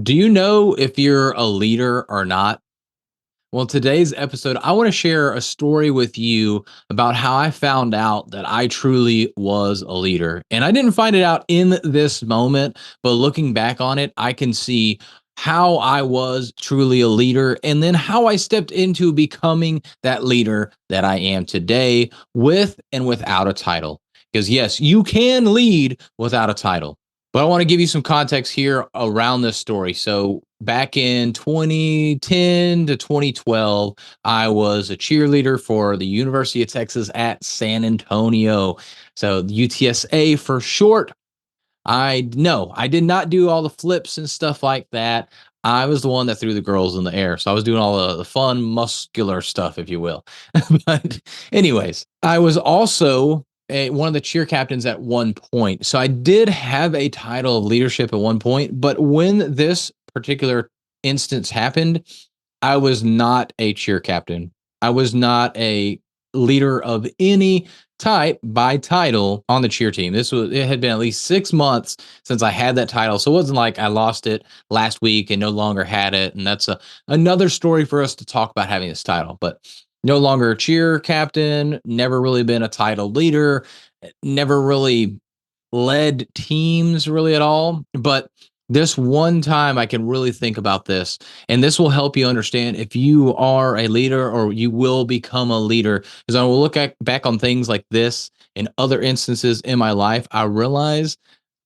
Do you know if you're a leader or not? Well, today's episode, I want to share a story with you about how I found out that I truly was a leader. And I didn't find it out in this moment, but looking back on it, I can see how I was truly a leader and then how I stepped into becoming that leader that I am today with and without a title. Because, yes, you can lead without a title. But I want to give you some context here around this story. So, back in 2010 to 2012, I was a cheerleader for the University of Texas at San Antonio. So, UTSA for short. I no, I did not do all the flips and stuff like that. I was the one that threw the girls in the air. So I was doing all the fun, muscular stuff, if you will. But, anyways, I was also one of the cheer captains at one point. So I did have a title of leadership at one point. But when this particular instance happened, I was not a cheer captain. I was not a leader of any type by title on the cheer team. It had been at least 6 months since I had that title. So it wasn't like I lost it last week and no longer had it. And that's another story for us to talk about having this title. But no longer a cheer captain, never really been a title leader, never really led teams really at all. But this one time I can really think about this, and this will help you understand if you are a leader or you will become a leader. Because I will look back on things like this and other instances in my life. I realize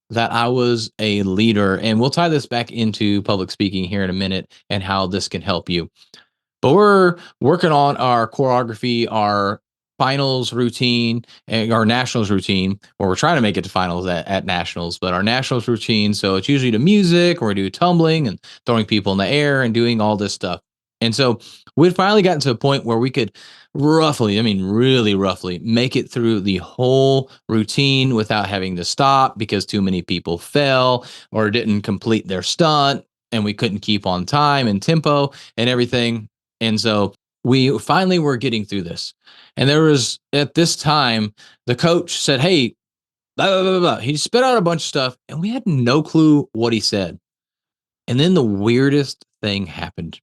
that I was a leader, and we'll tie this back into public speaking here in a minute and how this can help you. But we're working on our choreography, our finals routine, and our nationals routine, where we're trying to make it to finals at nationals, but our nationals routine. So it's usually to music, or we do tumbling and throwing people in the air and doing all this stuff. And so we'd finally gotten to a point where we could roughly, I mean, really roughly, make it through the whole routine without having to stop because too many people fell or didn't complete their stunt and we couldn't keep on time and tempo and everything. And so we finally were getting through this. And there was at this time, the coach said, "Hey, blah, blah, blah, blah." He spit out a bunch of stuff, and we had no clue what he said. And then the weirdest thing happened.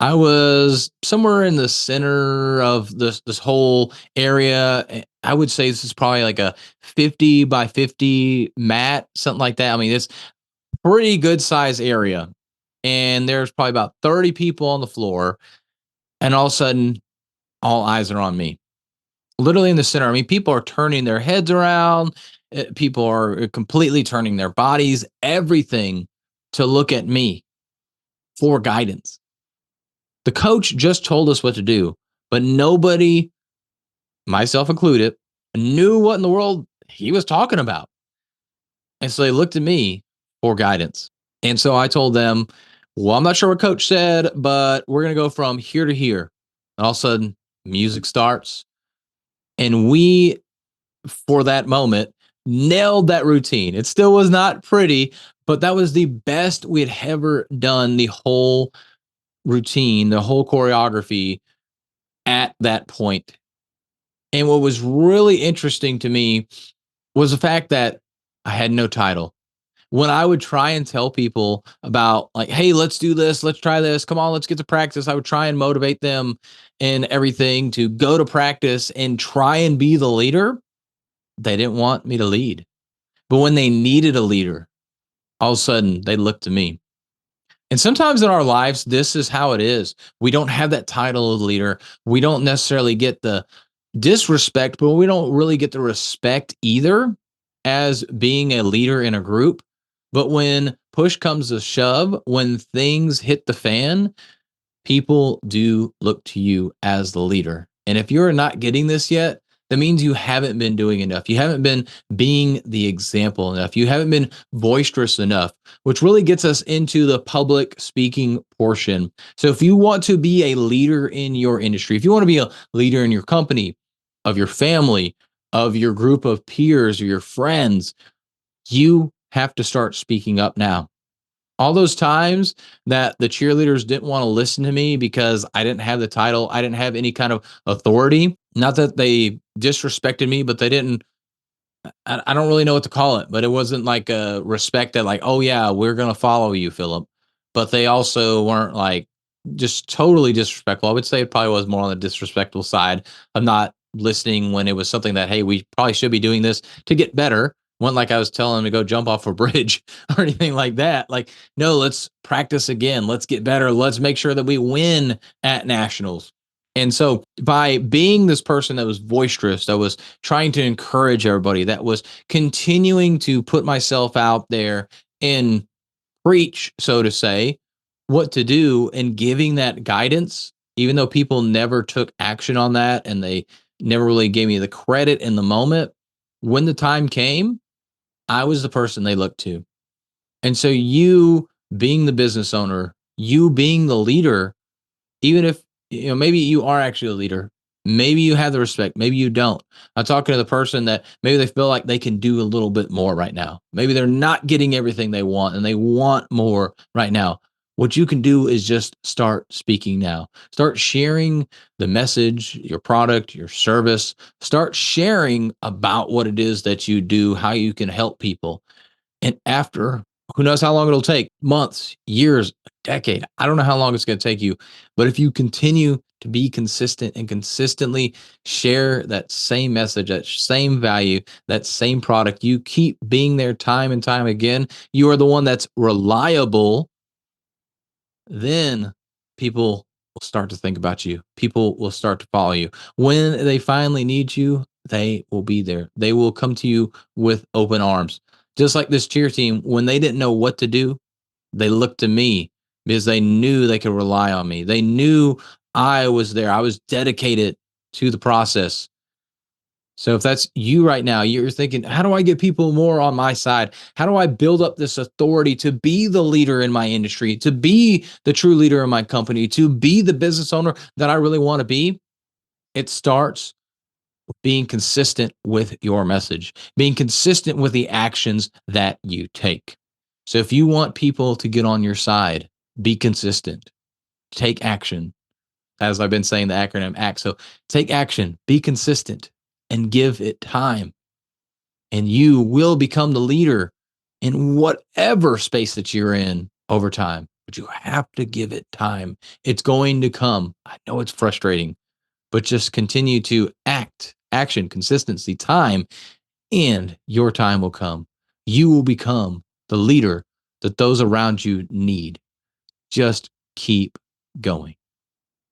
I was somewhere in the center of this whole area. I would say this is probably like a 50 by 50 mat, something like that. I mean, it's pretty good size area. And there's probably about 30 people on the floor. And all of a sudden, all eyes are on me. Literally in the center. I mean, people are turning their heads around. People are completely turning their bodies, everything to look at me for guidance. The coach just told us what to do, but nobody, myself included, knew what in the world he was talking about. And so they looked at me for guidance. And so I told them, well, I'm not sure what coach said, but we're going to go from here to here. And all of a sudden, music starts. And we, for that moment, nailed that routine. It still was not pretty, but that was the best we had ever done the whole routine, the whole choreography at that point. And what was really interesting to me was the fact that I had no title. When I would try and tell people about, like, hey, let's do this, let's try this, come on, let's get to practice, I would try and motivate them and everything to go to practice and try and be the leader. They didn't want me to lead. But when they needed a leader, all of a sudden they looked to me. And sometimes in our lives, this is how it is. We don't have that title of leader. We don't necessarily get the disrespect, but we don't really get the respect either as being a leader in a group. But when push comes to shove, when things hit the fan, people do look to you as the leader. And if you're not getting this yet, that means you haven't been doing enough. You haven't been being the example enough. You haven't been boisterous enough, which really gets us into the public speaking portion. So, if you want to be a leader in your industry, if you want to be a leader in your company, of your family, of your group of peers or your friends, you have to start speaking up now. All those times that the cheerleaders didn't want to listen to me because I didn't have the title, I didn't have any kind of authority. Not that they disrespected me, but they didn't I don't really know what to call it, but it wasn't like a respect that like, oh yeah, we're gonna follow you, Philip. But they also weren't like just totally disrespectful. I would say it probably was more on the disrespectful side of not listening when it was something that, hey, we probably should be doing this to get better. One like I was telling them to go jump off a bridge or anything like that. Like, no, let's practice again. Let's get better. Let's make sure that we win at nationals. And so by being this person that was boisterous, that was trying to encourage everybody, that was continuing to put myself out there and preach, so to say, what to do and giving that guidance, even though people never took action on that and they never really gave me the credit in the moment. When the time came, I was the person they looked to. And so, you being the business owner, you being the leader, even if maybe you are actually a leader, maybe you have the respect, maybe you don't. I'm talking to the person that maybe they feel like they can do a little bit more right now. Maybe they're not getting everything they want and they want more right now. What you can do is just start speaking now. Start sharing the message, your product, your service. Start sharing about what it is that you do, how you can help people. And after, who knows how long it'll take, months, years, a decade. I don't know how long it's going to take you. But if you continue to be consistent and consistently share that same message, that same value, that same product, you keep being there time and time again, you are the one that's reliable, then people will start to think about you. People will start to follow you. When they finally need you, they will be there. They will come to you with open arms. Just like this cheer team, when they didn't know what to do, they looked to me because they knew they could rely on me. They knew I was there. I was dedicated to the process. So if that's you right now, you're thinking, how do I get people more on my side? How do I build up this authority to be the leader in my industry, to be the true leader in my company, to be the business owner that I really want to be? It starts with being consistent with your message, being consistent with the actions that you take. So if you want people to get on your side, be consistent, take action. As I've been saying the acronym ACT. So take action, be consistent, and give it time, and you will become the leader in whatever space that you're in over time. But you have to give it time. It's going to come. I know it's frustrating, but just continue to action, consistency, time, and your time will come. You will become the leader that those around you need. Just keep going.